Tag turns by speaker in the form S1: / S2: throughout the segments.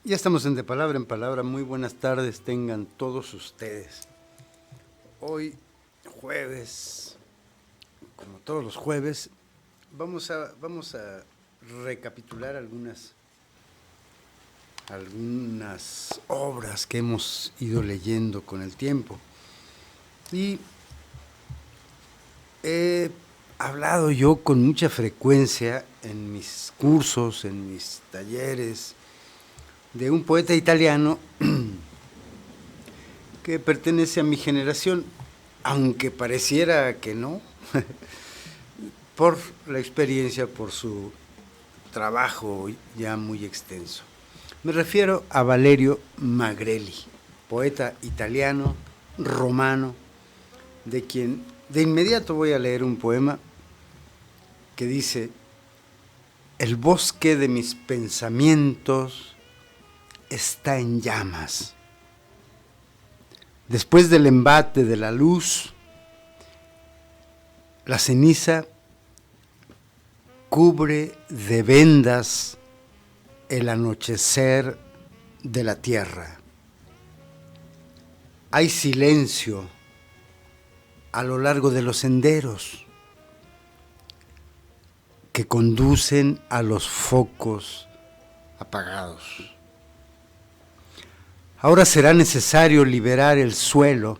S1: Ya estamos en De Palabra en Palabra. Muy buenas tardes tengan todos ustedes. Hoy, jueves, como todos los jueves, vamos a recapitular algunas obras que hemos ido leyendo con el tiempo. Y he hablado yo con mucha frecuencia en mis cursos, en mis talleres, de un poeta italiano que pertenece a mi generación, aunque pareciera que no, por la experiencia, por su trabajo ya muy extenso. Me refiero a Valerio Magrelli, poeta italiano, romano, de quien de inmediato voy a leer un poema que dice: el bosque de mis pensamientos está en llamas. Después del embate de la luz, la ceniza cubre de vendas el anochecer de la tierra. Hay silencio a lo largo de los senderos que conducen a los focos apagados. Ahora será necesario liberar el suelo,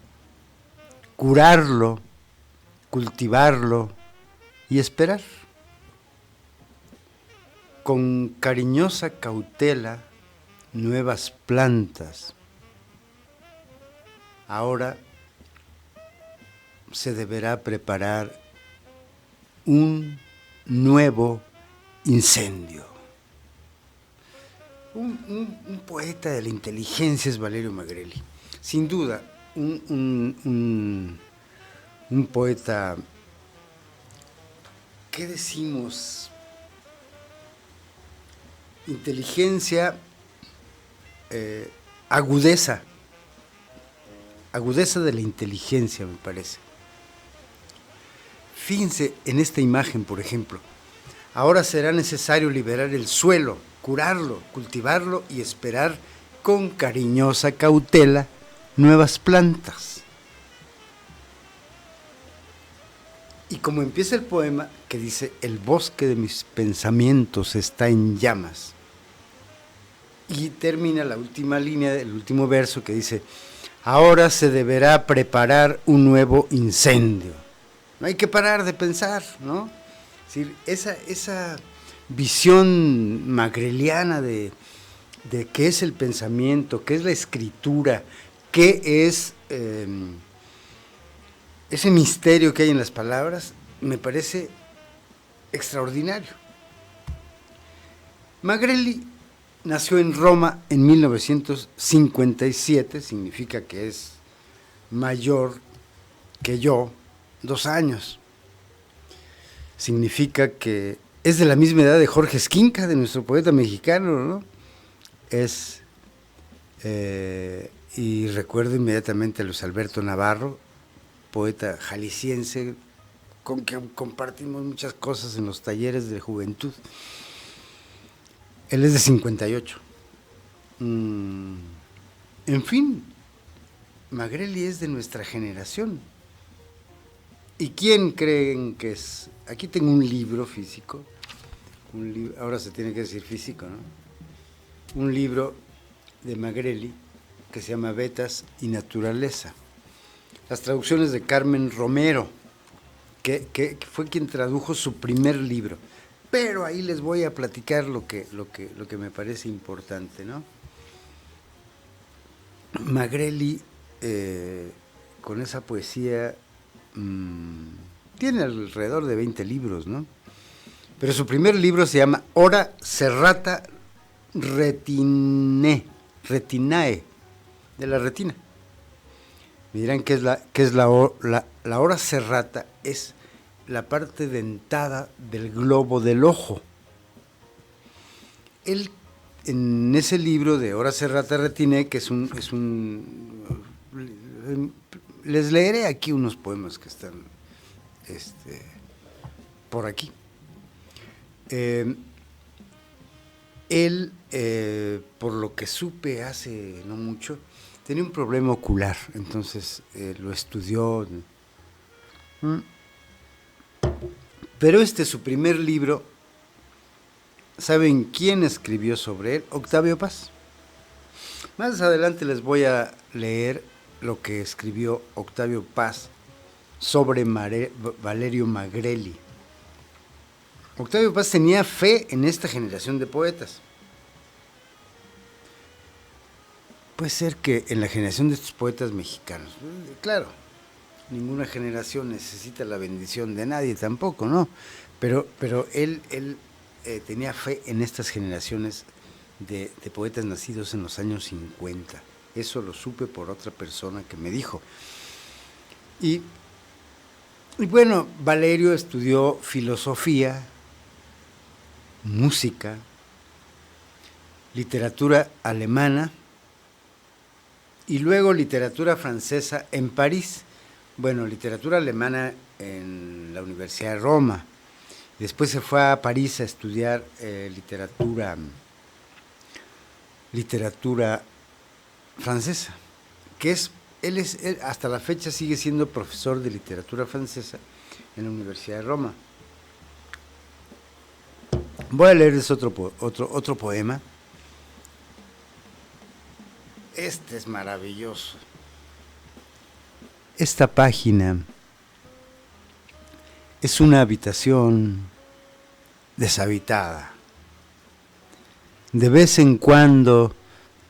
S1: curarlo, cultivarlo y esperar. Con cariñosa cautela, nuevas plantas. Ahora se deberá preparar un nuevo incendio. Un poeta de la inteligencia es Valerio Magrelli. Sin duda, un poeta, ¿qué decimos? Inteligencia, agudeza de la inteligencia, me parece. Fíjense en esta imagen, por ejemplo. Ahora será necesario liberar el suelo, curarlo, cultivarlo y esperar con cariñosa cautela nuevas plantas. Y como empieza el poema, que dice: el bosque de mis pensamientos está en llamas. Y termina la última línea del último verso que dice: ahora se deberá preparar un nuevo incendio. No hay que parar de pensar, ¿no? Es decir, esa visión magreliana de qué es el pensamiento, qué es la escritura, qué es ese misterio que hay en las palabras, me parece extraordinario. Magrelli nació en Roma en 1957, significa que es mayor que yo 2 años. Significa que es de la misma edad de Jorge Esquinca, de nuestro poeta mexicano, ¿no? Y recuerdo inmediatamente a Luis Alberto Navarro, poeta jalisciense, con quien compartimos muchas cosas en los talleres de juventud. Él es de 58. En fin, Magrelli es de nuestra generación. ¿Y quién creen que es? Aquí tengo un libro físico, ahora se tiene que decir físico, ¿no? Un libro de Magrelli que se llama Vetas y Naturaleza. Las traducciones de Carmen Romero, que fue quien tradujo su primer libro. Pero ahí les voy a platicar lo que me parece importante, ¿no? Magrelli, con esa poesía, tiene alrededor de 20 libros, ¿no? Pero su primer libro se llama Hora Serrata Retinae, de la retina. Me dirán qué es la hora serrata, es la parte dentada del globo del ojo. Él, en ese libro de Hora Serrata Retinae, que es les leeré aquí unos poemas que están por aquí. Él, por lo que supe hace no mucho, tenía un problema ocular, entonces lo estudió. Pero su primer libro, ¿saben quién escribió sobre él? Octavio Paz. Más adelante les voy a leer lo que escribió Octavio Paz sobre Valerio Magrelli. Octavio Paz tenía fe en esta generación de poetas. Puede ser que en la generación de estos poetas mexicanos, claro, ninguna generación necesita la bendición de nadie tampoco, ¿no? Pero él tenía fe en estas generaciones de poetas nacidos en los años 50. Eso lo supe por otra persona que me dijo. Y bueno, Valerio estudió filosofía, música, literatura alemana y luego literatura francesa en París. Bueno, literatura alemana en la Universidad de Roma. Después se fue a París a estudiar literatura francesa, que él hasta la fecha sigue siendo profesor de literatura francesa en la Universidad de Roma. Voy a leerles otro poema. Este es maravilloso. Esta página es una habitación deshabitada. De vez en cuando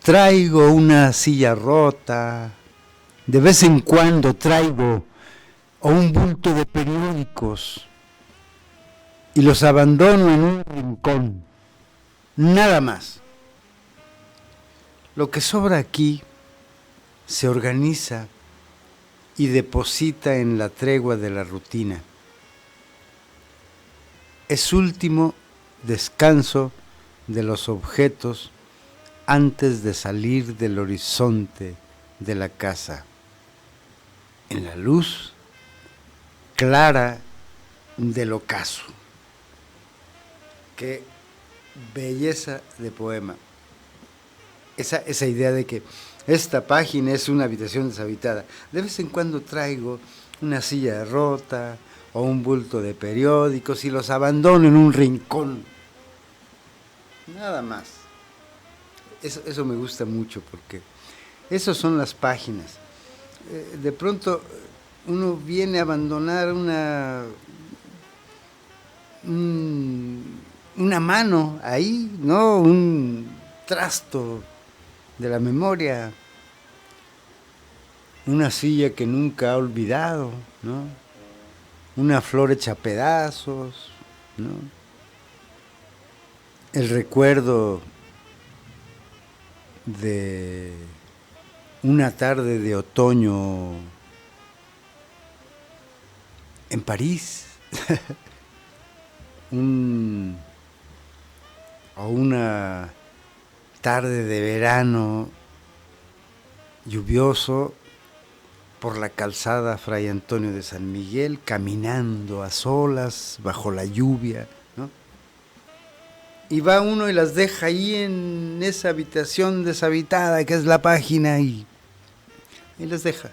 S1: traigo una silla rota, de vez en cuando traigo un bulto de periódicos y los abandono en un rincón, nada más. Lo que sobra aquí se organiza y deposita en la tregua de la rutina. Es último descanso de los objetos antes de salir del horizonte de la casa, en la luz clara del ocaso. Qué belleza de poema. Esa idea de que esta página es una habitación deshabitada. De vez en cuando traigo una silla rota o un bulto de periódicos y los abandono en un rincón. Nada más. Eso me gusta mucho porque esas son las páginas. De pronto uno viene a abandonar una mano ahí, ¿no? Un trasto de la memoria, una silla que nunca ha olvidado, ¿no? Una flor hecha pedazos, ¿no? El recuerdo de una tarde de otoño en París, o una tarde de verano lluvioso por la calzada Fray Antonio de San Miguel, caminando a solas bajo la lluvia, ¿no? Y va uno y las deja ahí en esa habitación deshabitada que es la página y las deja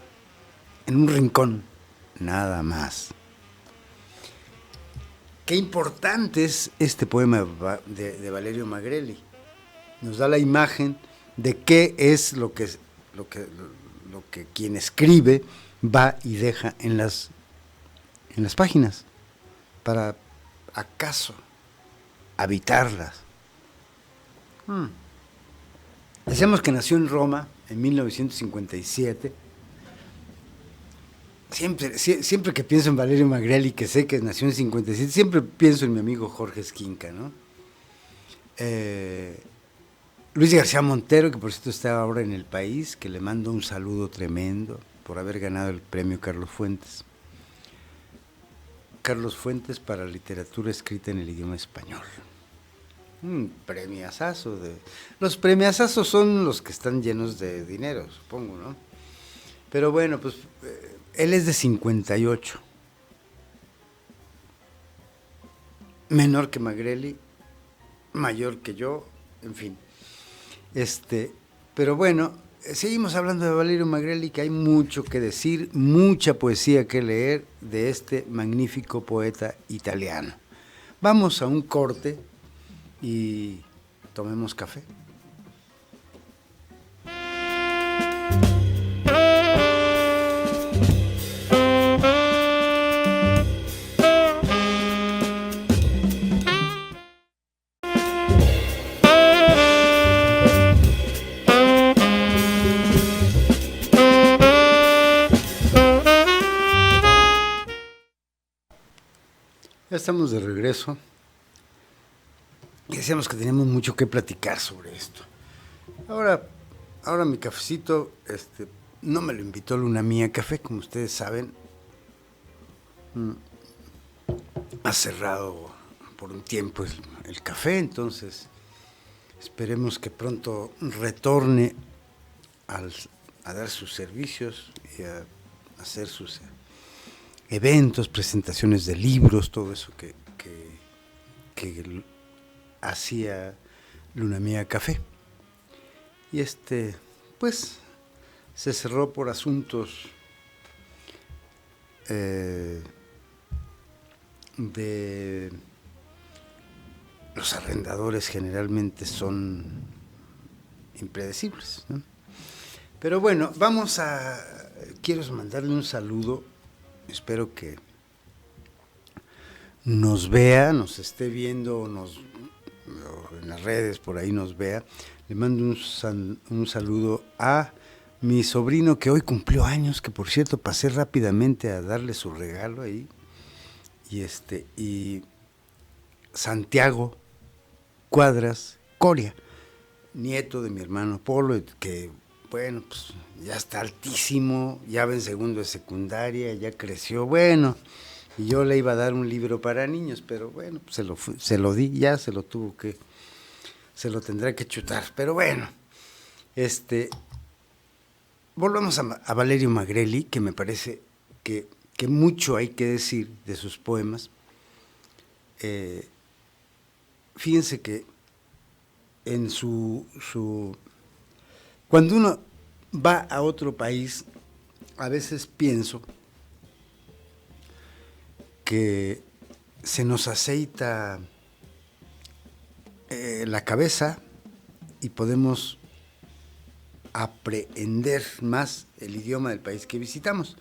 S1: en un rincón, nada más. Qué importante es este poema de Valerio Magrelli. Nos da la imagen de qué es lo que quien escribe va y deja en las páginas para acaso habitarlas. Decíamos que nació en Roma en 1957. Siempre que pienso en Valerio Magrelli, que sé que nació en 57, siempre pienso en mi amigo Jorge Esquinca, ¿no? Luis García Montero, que por cierto está ahora en El País, que le mando un saludo tremendo por haber ganado el premio Carlos Fuentes. Carlos Fuentes para literatura escrita en el idioma español. Un premiazazo. Los premiazazos son los que están llenos de dinero, supongo, ¿no? Pero bueno, pues él es de 58. Menor que Magrelli, mayor que yo, en fin. Pero bueno, seguimos hablando de Valerio Magrelli, que hay mucho que decir, mucha poesía que leer de este magnífico poeta italiano. Vamos a un corte y tomemos café. Ya estamos de regreso. Y decíamos que teníamos mucho que platicar sobre esto. Ahora mi cafecito, no me lo invitó Luna Mía Café, como ustedes saben. Ha cerrado por un tiempo el café, entonces esperemos que pronto retorne a dar sus servicios y a hacer sus eventos, presentaciones de libros, todo eso que hacía Luna Mía Café. Y pues se cerró por asuntos de los arrendadores, generalmente son impredecibles, ¿no? Pero bueno, quiero mandarle un saludo, espero que nos vea, nos esté viendo, o en las redes por ahí nos vea. Le mando un saludo a mi sobrino que hoy cumplió años, que por cierto pasé rápidamente a darle su regalo ahí, y Santiago Cuadras Coria, nieto de mi hermano Polo, que bueno, pues ya está altísimo, ya va en segundo de secundaria, ya creció, bueno, y yo le iba a dar un libro para niños, pero bueno, pues se lo di, ya se lo tendrá que chutar, pero bueno, volvamos a Valerio Magrelli, que me parece que mucho hay que decir de sus poemas. Fíjense que en cuando uno va a otro país, a veces pienso que se nos aceita la cabeza y podemos aprender más el idioma del país que visitamos.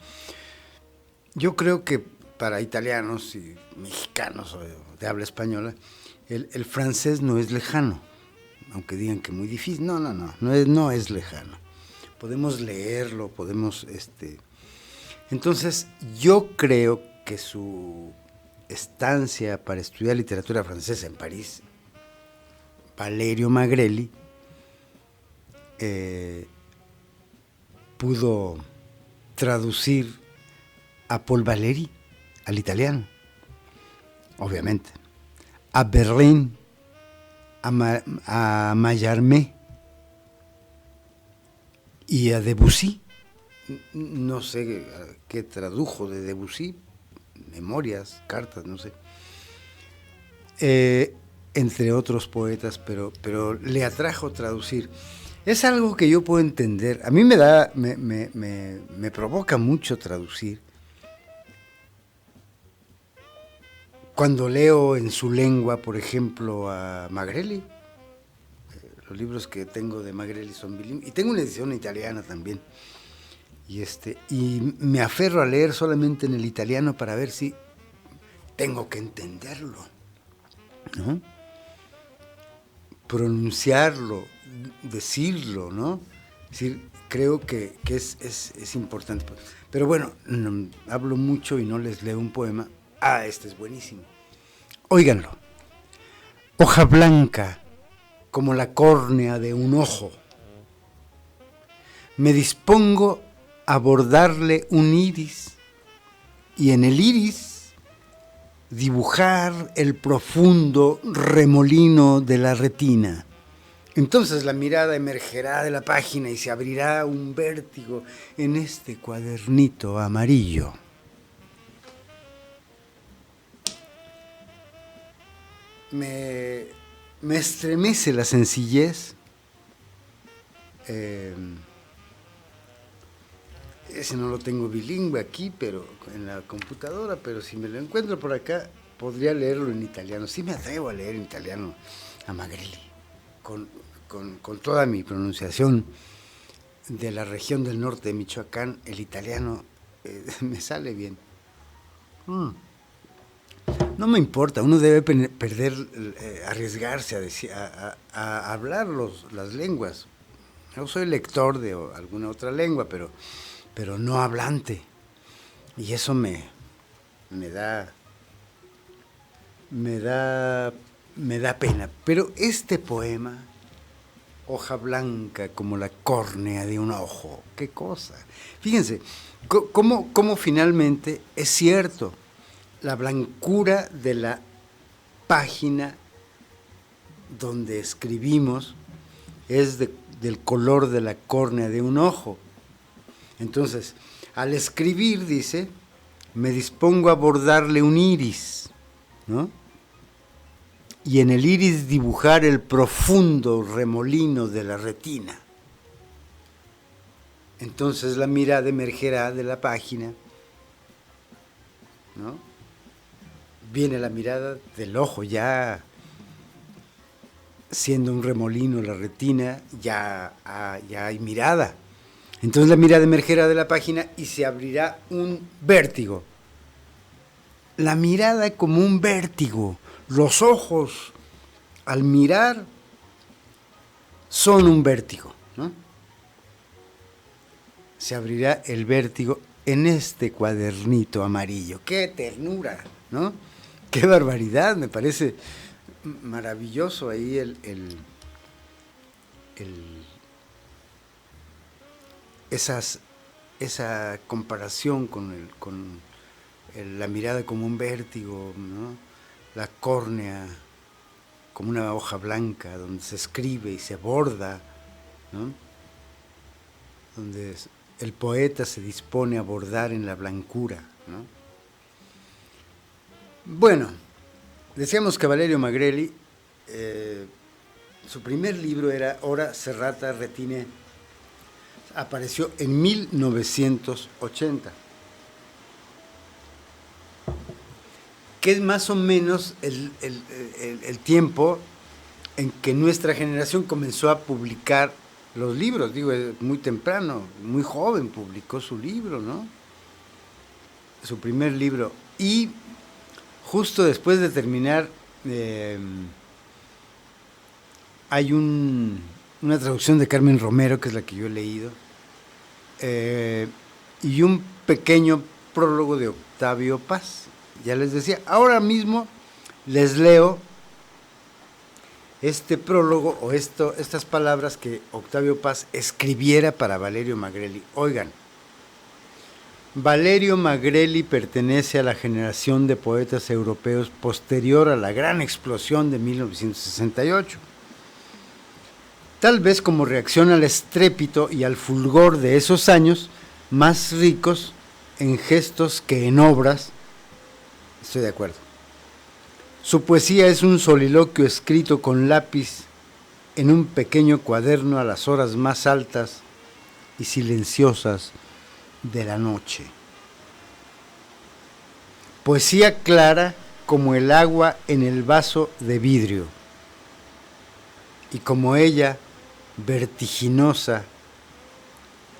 S1: Yo creo que para italianos y mexicanos de habla española, el francés no es lejano, aunque digan que muy difícil. No es lejano. Podemos leerlo, Entonces, yo creo que su estancia para estudiar literatura francesa en París, Valerio Magrelli, pudo traducir a Paul Valéry al italiano, obviamente, a Berlín, a Mallarmé y a Debussy. No sé qué tradujo de Debussy, memorias, cartas, no sé, entre otros poetas, pero le atrajo traducir. Es algo que yo puedo entender. A mí me provoca mucho traducir. Cuando leo en su lengua, por ejemplo, a Magrelli, los libros que tengo de Magrelli son bilingües, y tengo una edición italiana también, y me aferro a leer solamente en el italiano para ver si tengo que entenderlo, ¿no? Pronunciarlo, decirlo, ¿no? Es decir, creo que es importante. Pero bueno, hablo mucho y no les leo un poema. Este es buenísimo. Óiganlo. Hoja blanca como la córnea de un ojo. Me dispongo a bordarle un iris y en el iris dibujar el profundo remolino de la retina. Entonces la mirada emergerá de la página y se abrirá un vértigo en este cuadernito amarillo. Me me estremece la sencillez. Ese no lo tengo bilingüe aquí, pero en la computadora, pero si me lo encuentro por acá, podría leerlo en italiano. Sí me atrevo a leer en italiano a Magrelli, con toda mi pronunciación de la región del norte de Michoacán, el italiano me sale bien. No me importa, uno debe arriesgarse a hablar las lenguas. Yo soy lector de alguna otra lengua, pero no hablante. Y eso me da pena. Pero este poema, hoja blanca como la córnea de un ojo, qué cosa. Fíjense, cómo finalmente es cierto, la blancura de la página donde escribimos es del color de la córnea de un ojo. Entonces, al escribir, dice, me dispongo a bordarle un iris, ¿no? Y en el iris dibujar el profundo remolino de la retina. Entonces la mirada emergerá de la página, ¿no? Viene la mirada del ojo, ya siendo un remolino la retina, ya hay mirada. Entonces la mirada emergerá de la página y se abrirá un vértigo. La mirada como un vértigo. Los ojos, al mirar, son un vértigo, ¿no? Se abrirá el vértigo en este cuadernito amarillo. ¡Qué ternura!, ¿no? ¡Qué barbaridad! Me parece maravilloso ahí esa comparación con la mirada como un vértigo, ¿no? La córnea como una hoja blanca donde se escribe y se borda, ¿no? Donde el poeta se dispone a bordar en la blancura, ¿no? Bueno, decíamos que Valerio Magrelli, su primer libro era Ora Serrata Retine, apareció en 1980, que es más o menos el tiempo en que nuestra generación comenzó a publicar los libros. Digo, muy temprano, muy joven publicó su libro, ¿no? Su primer libro. Y justo después de terminar, hay una traducción de Carmen Romero, que es la que yo he leído, y un pequeño prólogo de Octavio Paz. Ya les decía, ahora mismo les leo este prólogo o estas palabras que Octavio Paz escribiera para Valerio Magrelli. Oigan, Valerio Magrelli pertenece a la generación de poetas europeos posterior a la gran explosión de 1968. Tal vez como reacción al estrépito y al fulgor de esos años, más ricos en gestos que en obras. Estoy de acuerdo. Su poesía es un soliloquio escrito con lápiz en un pequeño cuaderno a las horas más altas y silenciosas de la noche. Poesía clara como el agua en el vaso de vidrio, y como ella, vertiginosa,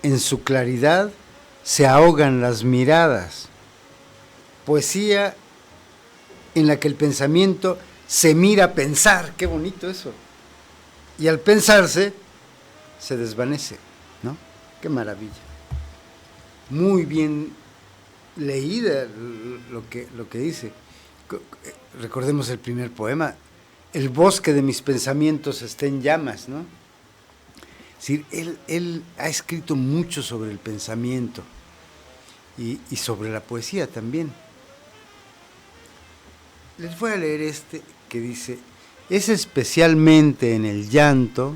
S1: en su claridad se ahogan las miradas. Poesía en la que el pensamiento se mira a pensar, qué bonito eso, y al pensarse se desvanece, ¿no? Qué maravilla. Muy bien leída lo que dice. Recordemos el primer poema, el bosque de mis pensamientos está en llamas, ¿no? Es decir, él ha escrito mucho sobre el pensamiento y sobre la poesía también. Les voy a leer este que dice: es especialmente en el llanto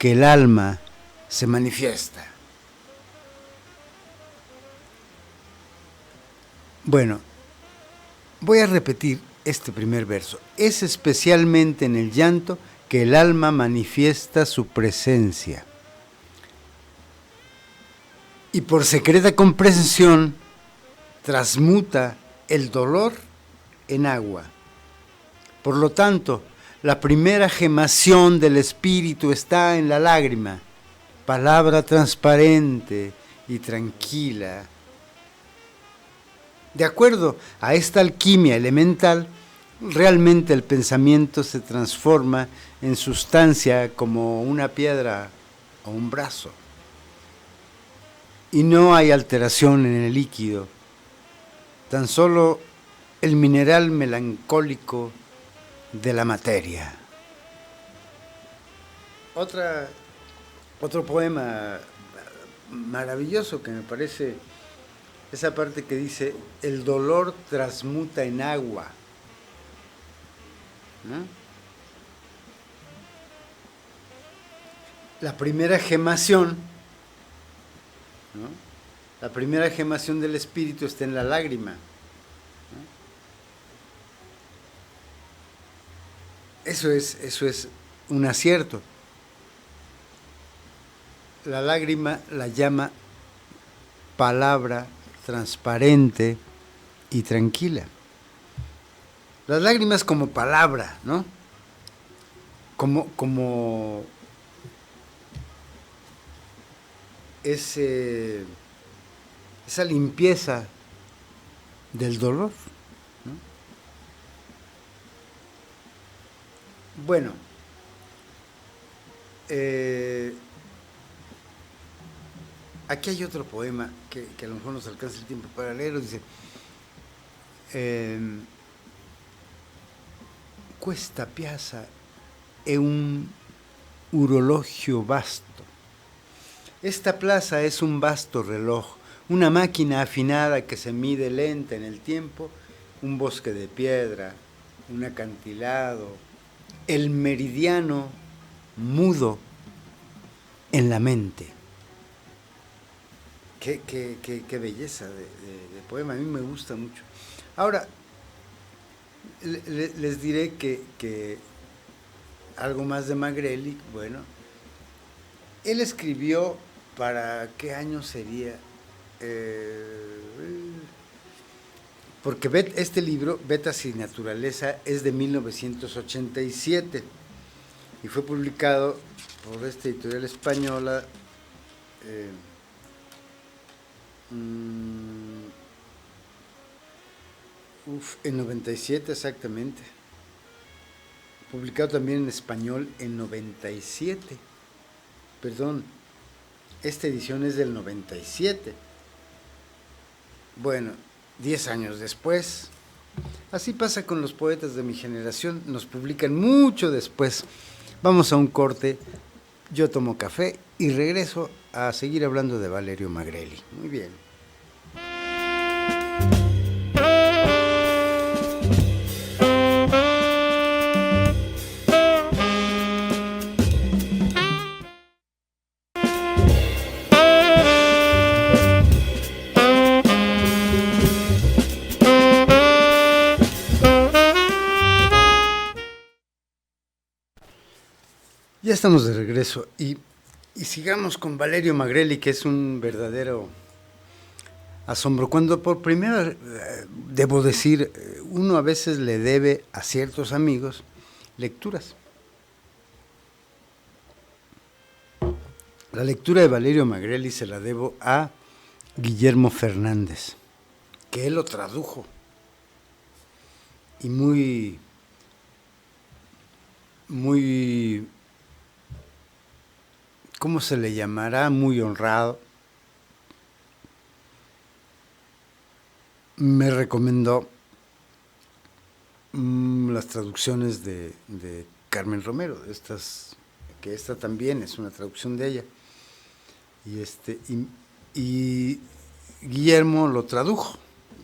S1: que el alma se manifiesta. Bueno, voy a repetir este primer verso. Es especialmente en el llanto que el alma manifiesta su presencia. Y por secreta comprensión transmuta el dolor en agua. Por lo tanto, la primera gemación del espíritu está en la lágrima, palabra transparente y tranquila. De acuerdo a esta alquimia elemental, realmente el pensamiento se transforma en sustancia como una piedra o un brazo. Y no hay alteración en el líquido, tan solo el mineral melancólico de la materia. Otro poema maravilloso que me parece, esa parte que dice, el dolor transmuta en agua, ¿no? La primera gemación, ¿no? La primera gemación del espíritu está en la lágrima, ¿no? Eso es un acierto. La lágrima la llama palabra transparente y tranquila. Las lágrimas como palabra, ¿no? Como esa limpieza del dolor, ¿no? Bueno, aquí hay otro poema que a lo mejor nos alcanza el tiempo para leerlo. Dice, questa piazza è un urologio vasto. Esta plaza es un vasto reloj, una máquina afinada que se mide lenta en el tiempo, un bosque de piedra, un acantilado, el meridiano mudo en la mente. Qué belleza de poema, a mí me gusta mucho. Ahora, les diré que algo más de Magreli. Bueno, él escribió, ¿para qué año sería? Porque este libro, Vetas y Naturaleza, es de 1987 y fue publicado por esta editorial española en 97 exactamente. Publicado también en español en 97. Perdón, esta edición es del 97. Bueno, 10 años después. Así pasa con los poetas de mi generación, nos publican mucho después. Vamos a un corte, yo tomo café y regreso a seguir hablando de Valerio Magreli. Muy bien. Ya estamos de regreso y sigamos con Valerio Magreli, que es un verdadero asombro. Cuando por primera, debo decir, uno a veces le debe a ciertos amigos lecturas. La lectura de Valerio Magreli se la debo a Guillermo Fernández, que él lo tradujo y muy ¿cómo se le llamará? Muy honrado. Me recomendó las traducciones de Carmen Romero, que esta también es una traducción de ella. Y Guillermo lo tradujo.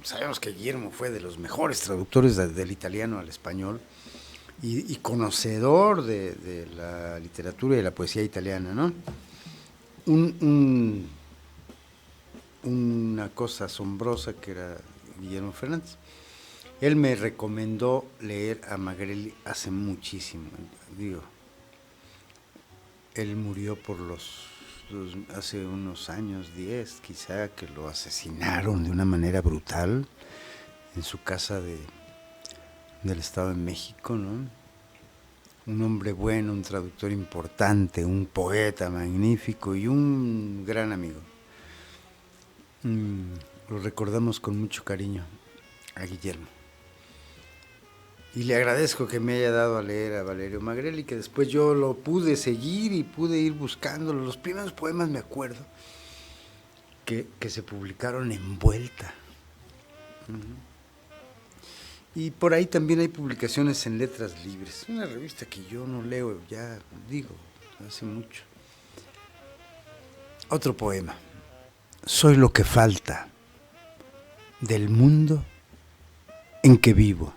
S1: Sabemos que Guillermo fue de los mejores traductores del italiano al español y conocedor de la literatura y de la poesía italiana, ¿no? Una cosa asombrosa que era Guillermo Fernández. Él me recomendó leer a Magrelli hace muchísimo. Digo, él murió hace unos años, 10 quizá, que lo asesinaron de una manera brutal en su casa del Estado de México, ¿no? Un hombre bueno, un traductor importante, un poeta magnífico y un gran amigo. Lo recordamos con mucho cariño a Guillermo. Y le agradezco que me haya dado a leer a Valerio Magrelli, que después yo lo pude seguir y pude ir buscándolo. Los primeros poemas me acuerdo que se publicaron en Vuelta. Y por ahí también hay publicaciones en Letras Libres, una revista que yo no leo, ya digo, hace mucho. Otro poema. Soy lo que falta del mundo en que vivo.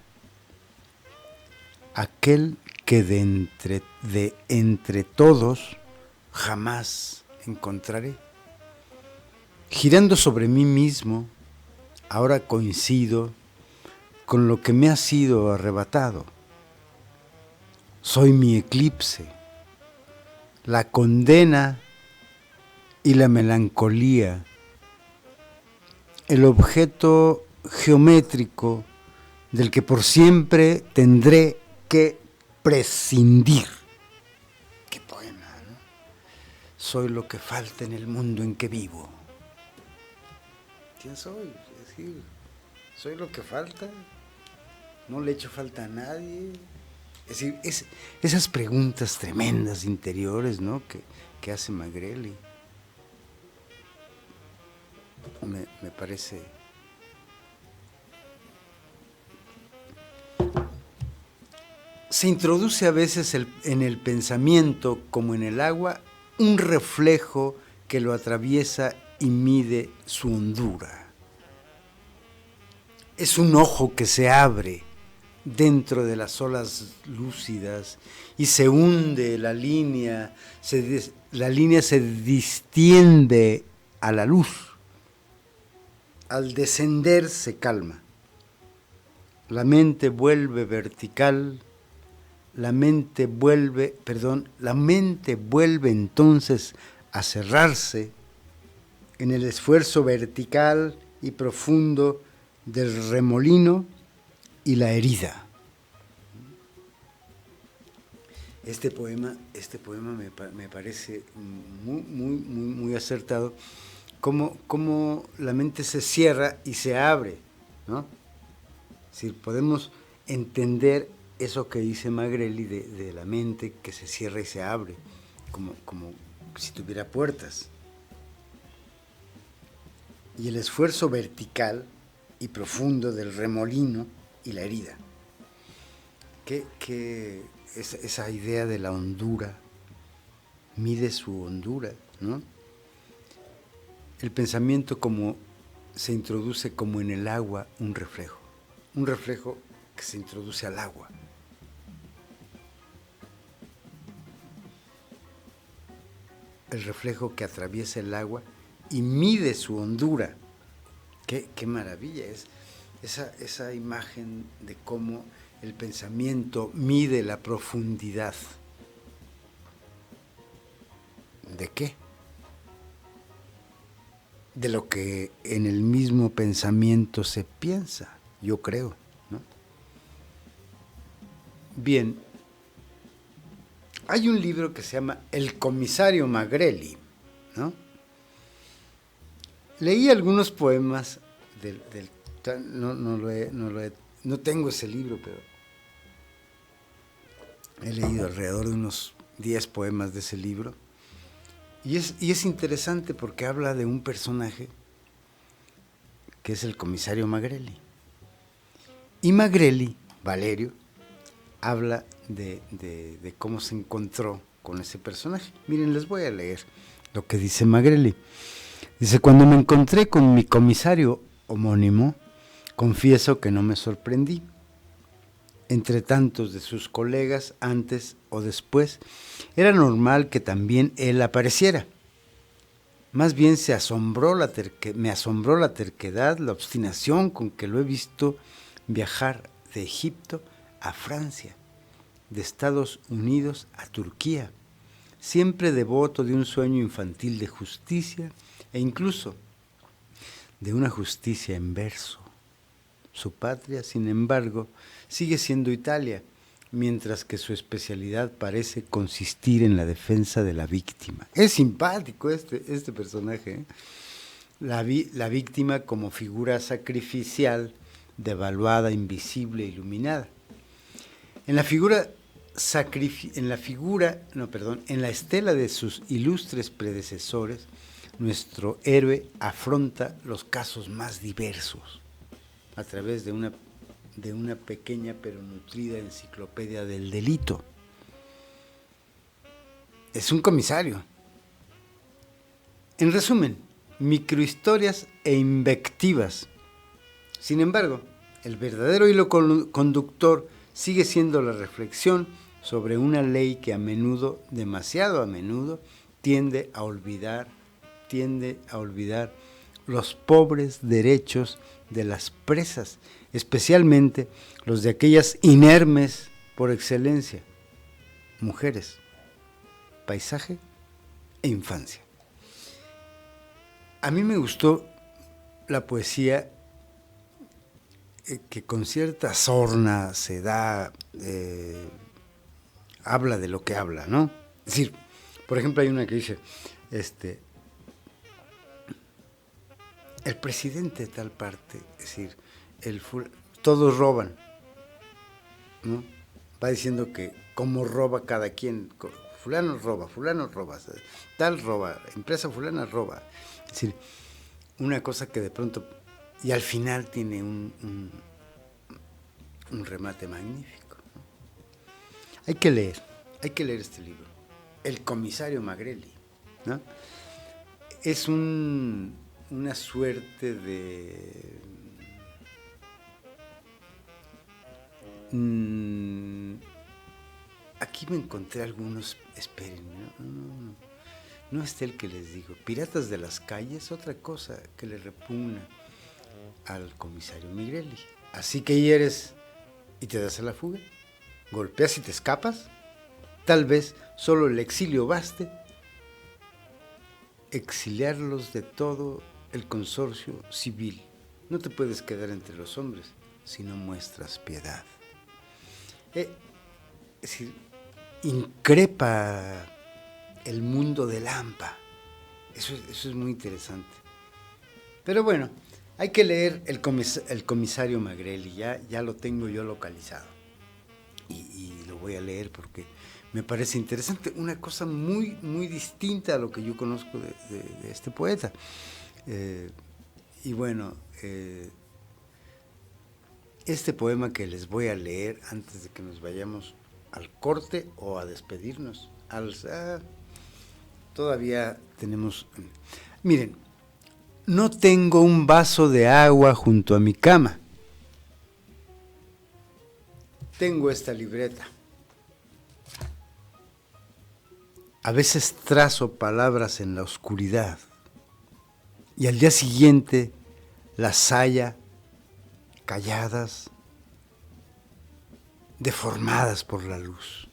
S1: Aquel que de entre todos jamás encontraré. Girando sobre mí mismo, ahora coincido con lo que me ha sido arrebatado. Soy mi eclipse, la condena y la melancolía, el objeto geométrico del que por siempre tendré que prescindir. Qué poema, ¿no? Soy lo que falta en el mundo en que vivo. ¿Quién soy? Es decir, soy lo que falta, no le echo falta a nadie. Es decir, esas preguntas tremendas interiores, ¿no? que hace Magrelli. Me parece... Se introduce a veces en el pensamiento, como en el agua, un reflejo que lo atraviesa y mide su hondura. Es un ojo que se abre dentro de las olas lúcidas y se hunde la línea se distiende a la luz. Al descender se calma. La mente vuelve vertical. La mente vuelve entonces a cerrarse en el esfuerzo vertical y profundo del remolino y la herida. Este poema me parece muy acertado, cómo la mente se cierra y se abre, ¿no? Es decir, podemos entender eso que dice Magrelli de la mente que se cierra y se abre, como si tuviera puertas. Y el esfuerzo vertical y profundo del remolino y la herida. Que esa idea de la hondura, mide su hondura, ¿no? El pensamiento como se introduce como en el agua un reflejo que se introduce al agua. El reflejo que atraviesa el agua y mide su hondura. Qué maravilla es esa imagen de cómo el pensamiento mide la profundidad. ¿De qué? De lo que en el mismo pensamiento se piensa, yo creo, ¿no? Bien, hay un libro que se llama El comisario Magrelli, ¿no? Leí algunos poemas no tengo ese libro, pero he leído alrededor de unos 10 poemas de ese libro. Y es interesante porque habla de un personaje que es el comisario Magrelli. Y Magrelli, Valerio, habla de cómo se encontró con ese personaje. Miren, les voy a leer lo que dice Magrelli. Dice: cuando me encontré con mi comisario homónimo, confieso que no me sorprendí. Entre tantos de sus colegas, antes o después, era normal que también él apareciera. Más bien me asombró la terquedad, la obstinación con que lo he visto viajar de Egipto a Francia, de Estados Unidos a Turquía, siempre devoto de un sueño infantil de justicia e incluso de una justicia en verso. Su patria, sin embargo, sigue siendo Italia, mientras que su especialidad parece consistir en la defensa de la víctima. Es simpático este personaje, ¿eh? La víctima como figura sacrificial, devaluada, invisible, iluminada. En la estela de sus ilustres predecesores, nuestro héroe afronta los casos más diversos a través de una pequeña pero nutrida enciclopedia del delito. Es un comisario. En resumen, microhistorias e invectivas. Sin embargo, el verdadero hilo conductor sigue siendo la reflexión sobre una ley que a menudo, demasiado a menudo, tiende a olvidar los pobres derechos de las presas, especialmente los de aquellas inermes por excelencia, mujeres, paisaje e infancia. A mí me gustó la poesía que con cierta sorna se da, habla de lo que habla, ¿no? Es decir, por ejemplo, hay una que dice, el presidente de tal parte, es decir, todos roban, ¿no? Va diciendo que cómo roba cada quien, fulano roba, tal roba, empresa fulana roba. Es decir, una cosa que de pronto, y al final tiene un remate magnífico, ¿no? Hay que leer este libro, El comisario Magrelli, ¿no? Es una suerte de aquí me encontré algunos, esperen, no es el que les digo, Piratas de las calles, otra cosa que le repugna al comisario Magrelli. Así que hieres y te das a la fuga, golpeas y te escapas, tal vez solo el exilio baste, exiliarlos de todo el consorcio civil. No te puedes quedar entre los hombres si no muestras piedad. Es decir, increpa el mundo del hampa. Eso es muy interesante. Pero bueno, hay que leer el comisario Magrelli, ya lo tengo yo localizado. Y lo voy a leer porque me parece interesante, una cosa muy, muy distinta a lo que yo conozco de este poeta. Y bueno, este poema que les voy a leer antes de que nos vayamos al corte o a despedirnos, todavía tenemos... Miren, no tengo un vaso de agua junto a mi cama. Tengo esta libreta. A veces trazo palabras en la oscuridad y al día siguiente las halla calladas, deformadas por la luz.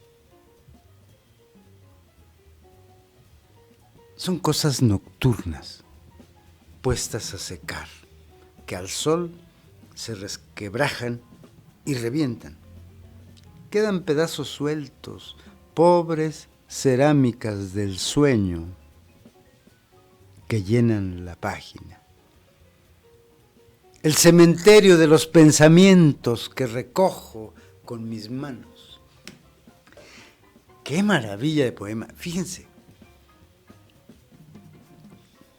S1: Son cosas nocturnas, puestas a secar, que al sol se resquebrajan y revientan. Quedan pedazos sueltos, pobres cerámicas del sueño que llenan la página. El cementerio de los pensamientos que recojo con mis manos. ¡Qué maravilla de poema! Fíjense,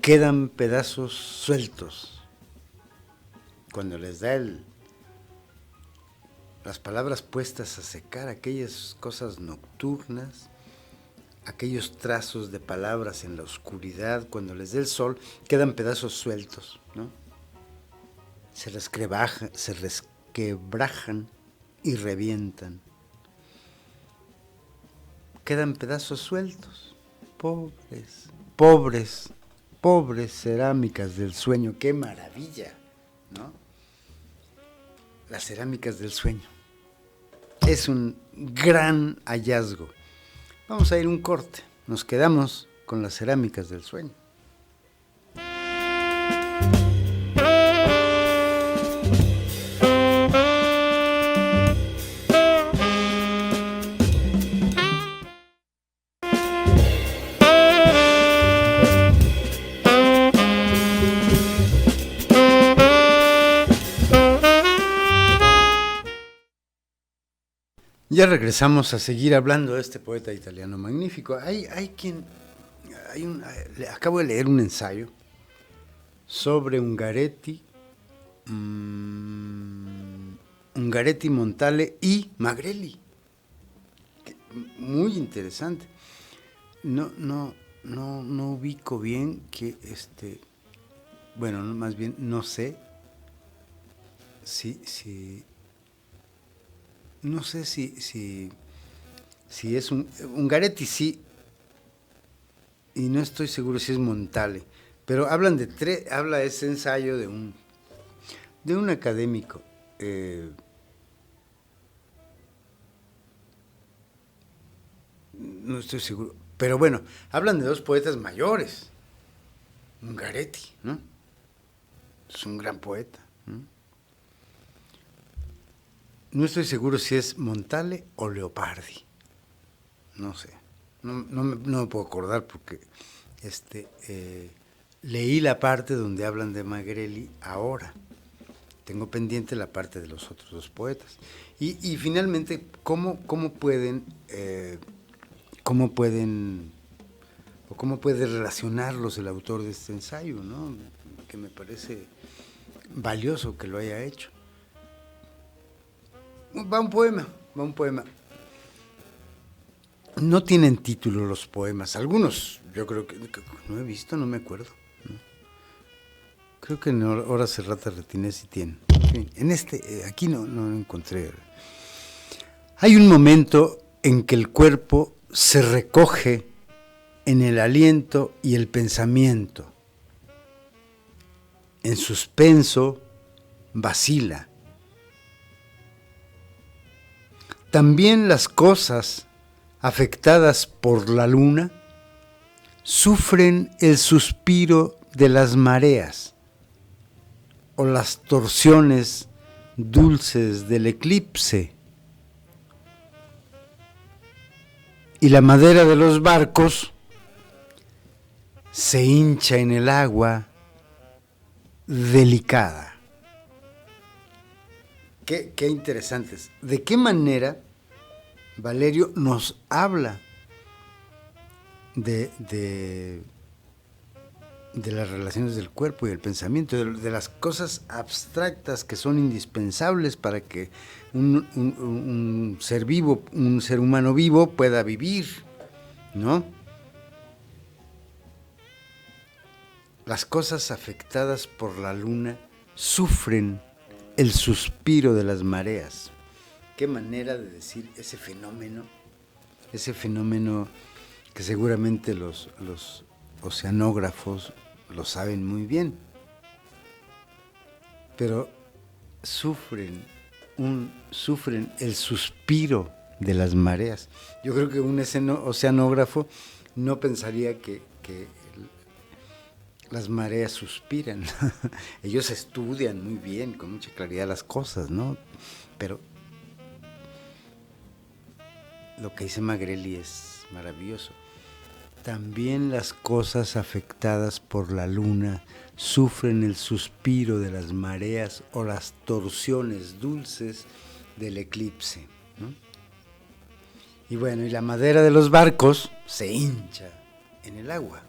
S1: quedan pedazos sueltos. Cuando les da las palabras puestas a secar, aquellas cosas nocturnas, aquellos trazos de palabras en la oscuridad, cuando les da el sol, quedan pedazos sueltos, ¿no? Se resquebrajan y revientan. Quedan pedazos sueltos, pobres cerámicas del sueño. ¡Qué maravilla!, ¿no? las cerámicas del sueño. Es un gran hallazgo. Vamos a ir un corte. Nos quedamos con las cerámicas del sueño. Ya regresamos a seguir hablando de este poeta italiano magnífico. Acabo de leer un ensayo sobre Ungaretti, Montale y Magrelli. Muy interesante. No ubico bien que bueno, más bien no sé si es Ungaretti, sí, y no estoy seguro si es Montale, pero habla ese ensayo de un académico, no estoy seguro, pero bueno, hablan de dos poetas mayores. Ungaretti, ¿no? Es un gran poeta, ¿no? No estoy seguro si es Montale o Leopardi. No sé. No me puedo acordar porque leí la parte donde hablan de Magrelli ahora. Tengo pendiente la parte de los otros dos poetas. Y finalmente, ¿cómo puede relacionarlos el autor de este ensayo, ¿no? Que me parece valioso que lo haya hecho. Va un poema. No tienen título los poemas. Algunos, yo creo que no he visto, no me acuerdo. ¿No? Creo que en Horas Serrata Retinés sí tienen. En aquí no encontré. Hay un momento en que el cuerpo se recoge en el aliento y el pensamiento. En suspenso, vacila. También las cosas afectadas por la luna sufren el suspiro de las mareas o las torsiones dulces del eclipse. Y la madera de los barcos se hincha en el agua delicada. Qué interesantes. ¿De qué manera Valerio nos habla de las relaciones del cuerpo y del pensamiento, de las cosas abstractas que son indispensables para que un ser vivo, un ser humano vivo pueda vivir, ¿no? Las cosas afectadas por la luna sufren el suspiro de las mareas. Qué manera de decir ese fenómeno que seguramente los oceanógrafos lo saben muy bien, pero sufren el suspiro de las mareas. Yo creo que un oceanógrafo no pensaría que las mareas suspiran. Ellos estudian muy bien, con mucha claridad las cosas, ¿no? Pero lo que dice Magrelli es maravilloso. También las cosas afectadas por la luna sufren el suspiro de las mareas o las torsiones dulces del eclipse, ¿no? Y bueno, y la madera de los barcos se hincha en el agua.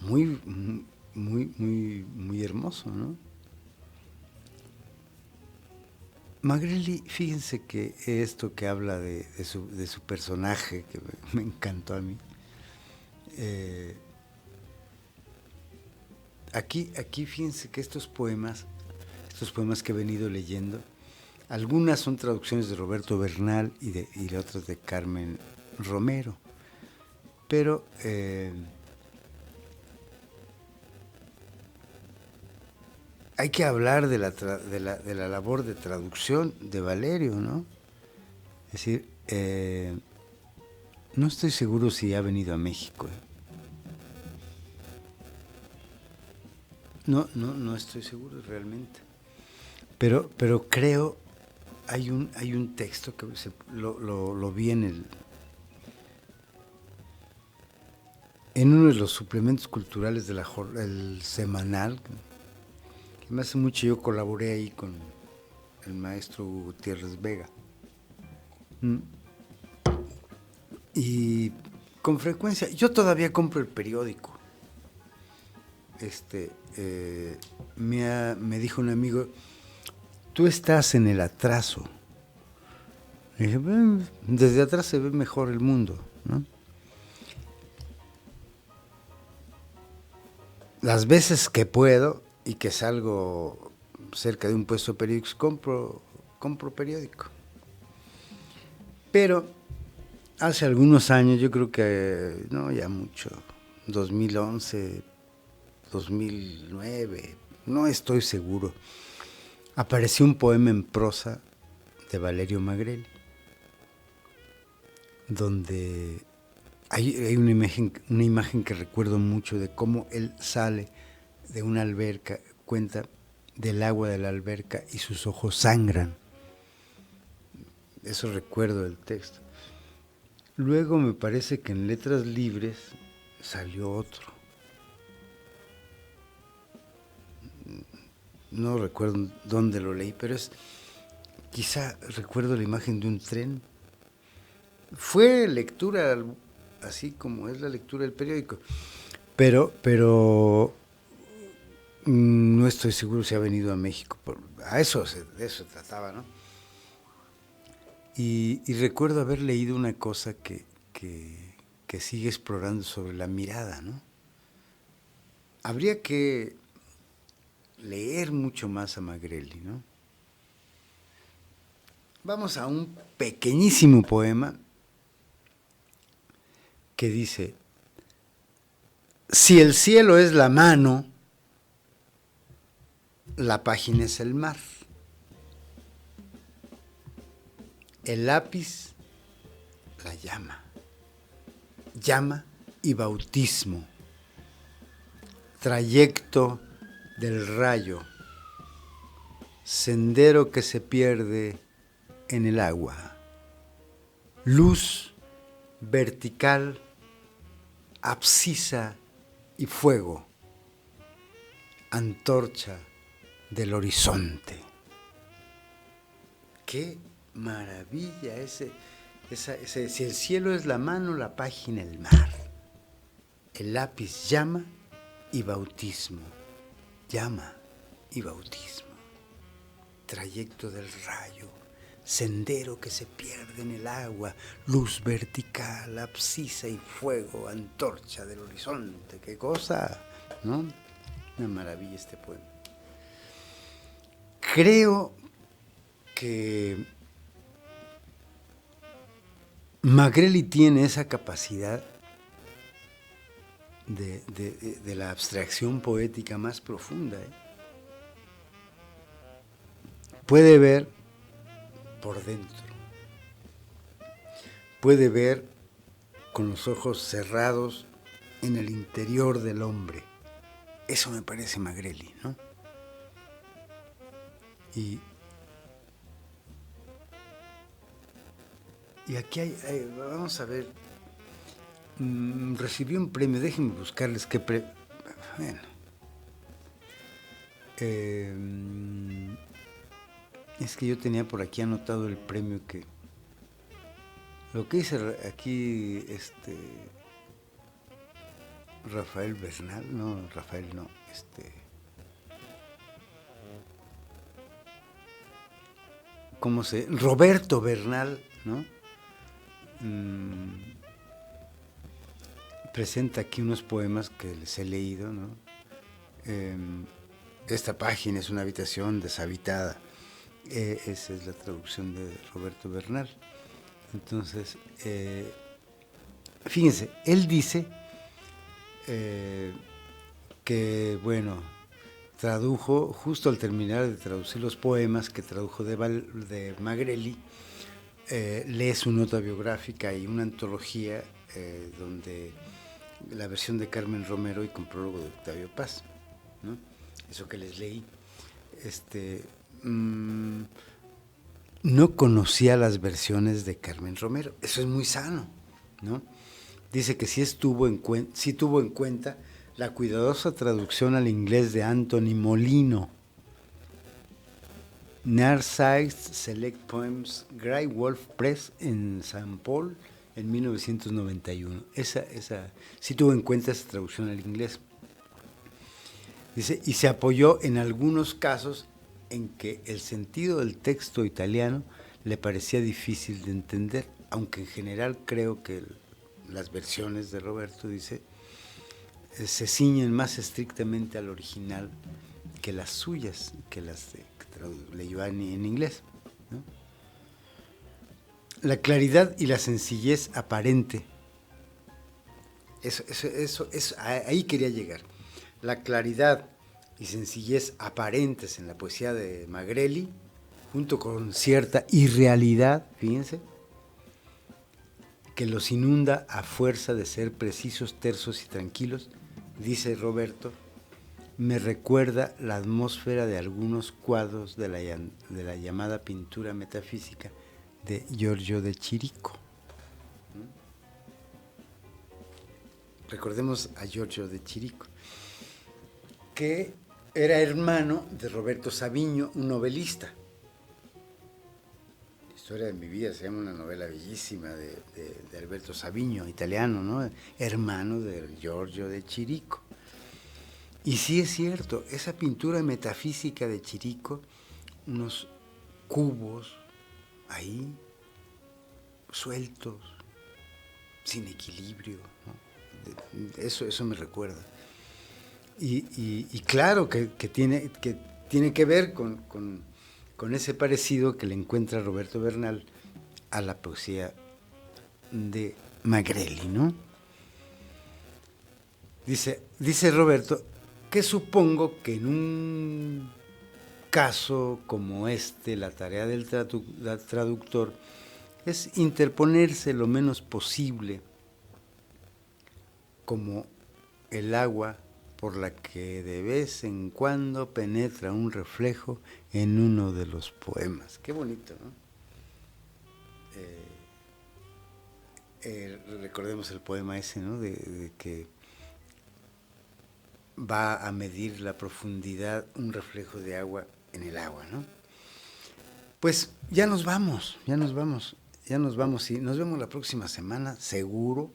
S1: Muy, muy, muy, muy hermoso, ¿no? Magrelli, fíjense que esto que habla de su personaje, que me encantó a mí, aquí fíjense que estos poemas que he venido leyendo, algunas son traducciones de Roberto Bernal y otras de Carmen Romero, pero hay que hablar de la labor de traducción de Valerio, ¿no? Es decir, no estoy seguro si ha venido a México. No estoy seguro realmente. Pero creo, hay un texto que lo vi en uno de los suplementos culturales del semanal, que me hace mucho. Yo colaboré ahí con el maestro Gutiérrez Vega. Y con frecuencia, yo todavía compro el periódico. Me dijo un amigo, tú estás en el atraso. Le dije, desde atrás se ve mejor el mundo, ¿no? Las veces que puedo y que salgo cerca de un puesto de periódicos, compro periódico. Pero hace algunos años, yo creo que, no, ya mucho, 2011, 2009, no estoy seguro, apareció un poema en prosa de Valerio Magreli, donde hay una imagen que recuerdo mucho de cómo él sale de una alberca, cuenta del agua de la alberca y sus ojos sangran. Eso recuerdo del texto. Luego me parece que en Letras Libres salió otro. No recuerdo dónde lo leí, pero quizá recuerdo la imagen de un tren. Fue lectura, así como es la lectura del periódico, pero no estoy seguro si ha venido a México. De eso se trataba, ¿no? Y recuerdo haber leído una cosa que sigue explorando sobre la mirada, ¿no? Habría que leer mucho más a Magreli, ¿no? Vamos a un pequeñísimo poema que dice: si el cielo es la mano, la página es el mar. El lápiz, la llama. Llama y bautismo. Trayecto del rayo. Sendero que se pierde en el agua. Luz vertical, abscisa y fuego. Antorcha del horizonte. ¡Qué maravilla! Si el cielo es la mano, la página el mar. El lápiz llama y bautismo. Llama y bautismo. Trayecto del rayo. Sendero que se pierde en el agua. Luz vertical, abscisa y fuego. Antorcha del horizonte. ¡Qué cosa! ¿No? Una maravilla este poema. Creo que Magreli tiene esa capacidad de la abstracción poética más profunda. Puede ver por dentro, puede ver con los ojos cerrados en el interior del hombre. Eso me parece Magreli, ¿no? Y aquí vamos a ver, recibió un premio, déjenme buscarles qué premio. Bueno, es que yo tenía por aquí anotado el premio que, lo que dice aquí, Rafael Bernal, no, Rafael no, ¿cómo se? Roberto Bernal, ¿no? Presenta aquí unos poemas que les he leído, ¿no? Esta página es una habitación deshabitada. Esa es la traducción de Roberto Bernal. Entonces, fíjense, él dice que, bueno, tradujo, justo al terminar de traducir los poemas que tradujo de Magreli, lee su nota biográfica y una antología donde la versión de Carmen Romero y con prólogo de Octavio Paz, ¿no? Eso que les leí. No conocía las versiones de Carmen Romero. Eso es muy sano, ¿no? Dice que sí tuvo en cuenta la cuidadosa traducción al inglés de Anthony Molino. Narcisse Select Poems, Grey Wolf Press en San Paul en 1991. Esa sí tuvo en cuenta esa traducción al inglés. Dice, y se apoyó en algunos casos en que el sentido del texto italiano le parecía difícil de entender, aunque en general creo que las versiones de Roberto, dice, se ciñen más estrictamente al original que las suyas, que las que leyó en inglés, ¿no? La claridad y la sencillez aparente, eso, ahí quería llegar. La claridad y sencillez aparentes en la poesía de Magreli, junto con cierta irrealidad, fíjense, que los inunda a fuerza de ser precisos, tersos y tranquilos, dice Roberto, me recuerda la atmósfera de algunos cuadros de la llamada pintura metafísica de Giorgio de Chirico. Recordemos a Giorgio de Chirico, que era hermano de Roberto Saviño, un novelista. La historia de mi vida se llama una novela bellísima de Alberto Saviño, italiano, ¿no? Hermano de Giorgio de Chirico. Y sí es cierto, esa pintura metafísica de Chirico, unos cubos ahí, sueltos, sin equilibrio, ¿no? Eso me recuerda. Y claro que tiene que ver con ese parecido que le encuentra Roberto Bernal a la poesía de Magreli, ¿no? Dice Roberto que supongo que en un caso como este, la tarea del traductor es interponerse lo menos posible como el agua por la que de vez en cuando penetra un reflejo en uno de los poemas. Qué bonito, ¿no? Recordemos el poema ese, ¿no? De que va a medir la profundidad un reflejo de agua en el agua, ¿no? Pues ya nos vamos y nos vemos la próxima semana, seguro.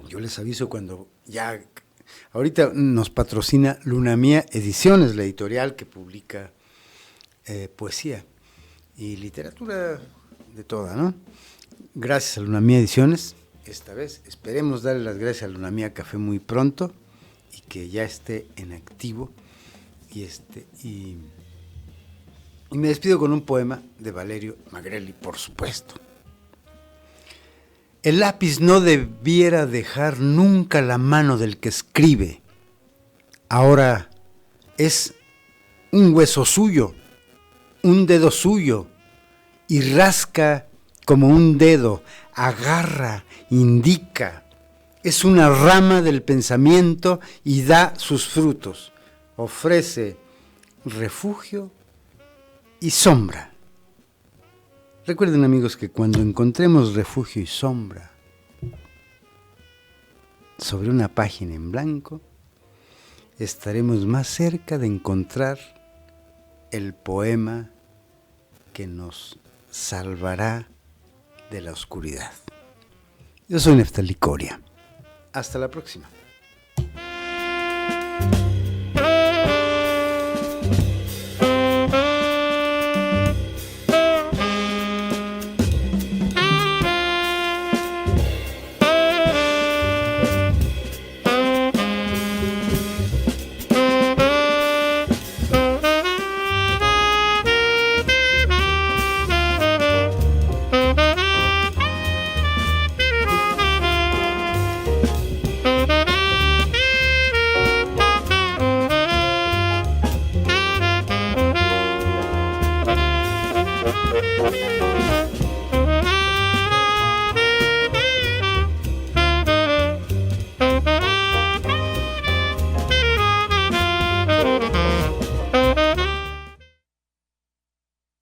S1: Yo les aviso cuando ya, ahorita nos patrocina Luna Mía Ediciones, la editorial que publica poesía y literatura de toda, ¿no? Gracias a Luna Mía Ediciones, esta vez esperemos darle las gracias a Luna Mía Café muy pronto y que ya esté en activo y me despido con un poema de Valerio Magreli, por supuesto. El lápiz no debiera dejar nunca la mano del que escribe. Ahora es un hueso suyo, un dedo suyo, y rasca como un dedo, agarra, indica. Es una rama del pensamiento y da sus frutos. Ofrece refugio y sombra. Recuerden, amigos, que cuando encontremos refugio y sombra sobre una página en blanco, estaremos más cerca de encontrar el poema que nos salvará de la oscuridad. Yo soy Neftalí Coria. Hasta la próxima.